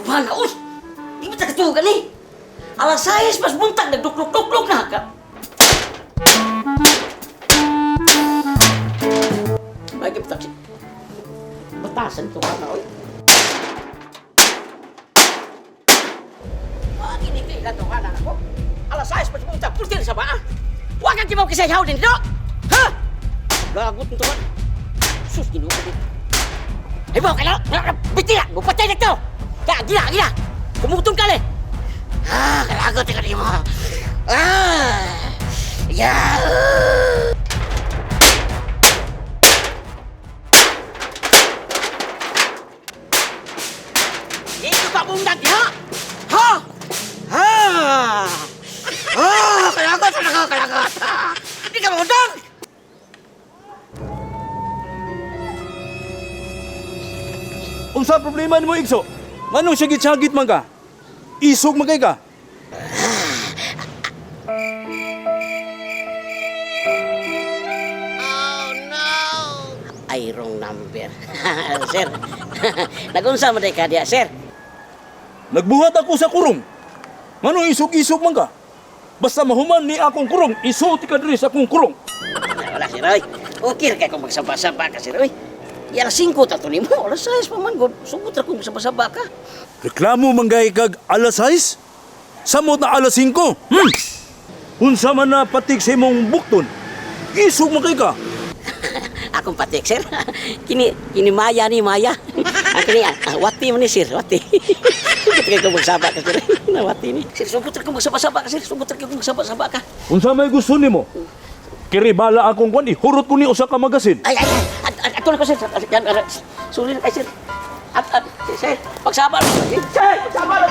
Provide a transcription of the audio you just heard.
Wala, uy! Di ba tagatugan eh? Alas 6, mas buntag, nagduklok-duklok na ka. Bagi pa taksi. Batasan ito ka na, uy. Ini kailan ito ka na ako. Alas 6, mas buntag, pultil sa ba? Huwag kang kibaw kisayhaw din dito! Ha? Gagot nito ka. Sus, ginuha din. Hey, bawa ka na! Biti na! Bupatay na ito! Gila! Kumutong ka le! Kalagot ka rin mo! Yeah! Ito ka mong dati, ha? Kalagot! Hindi ka mutong! Unsa problema mo, Igso? Manong sagit-sagit man ka? Isog magay ka? Ay, wrong number. Sir, nagunsa mo ka diya, sir? Nagbuhat ako sa kurong. Manong isog-isog man ka? Basta mahuman ni akong kurong, isulti ka diri sa akong kurong. Wala, sir, oy. Okay kay kung magsaba-saba ka, sir, oy. Yan, 5 tato ni mo. Alas 6 pa man, God. Sugot na kung magsaba-saba ka. Reklamo manggay kag alas 6? Samot na alas 5? Unsa man na patik sa imong bukton? Isog magay ka? Akong patik, sir. Kini Maya ni Maya. Kini, wati mo ni, sir, wati. Sugot kay kung magsaba ka, sir. Wati ni. Sir, sugot na kung magsaba-saba ka, sir. Sugot na kung magsaba-saba ka. Unsa may gusto nimo? Kiribala akong kwan, ihurot ko ni usa ka magasin. Ay. Ato na ko, sir. Yan, suli na kay, sir. Sir, pagsaba. Sir, pagsaba.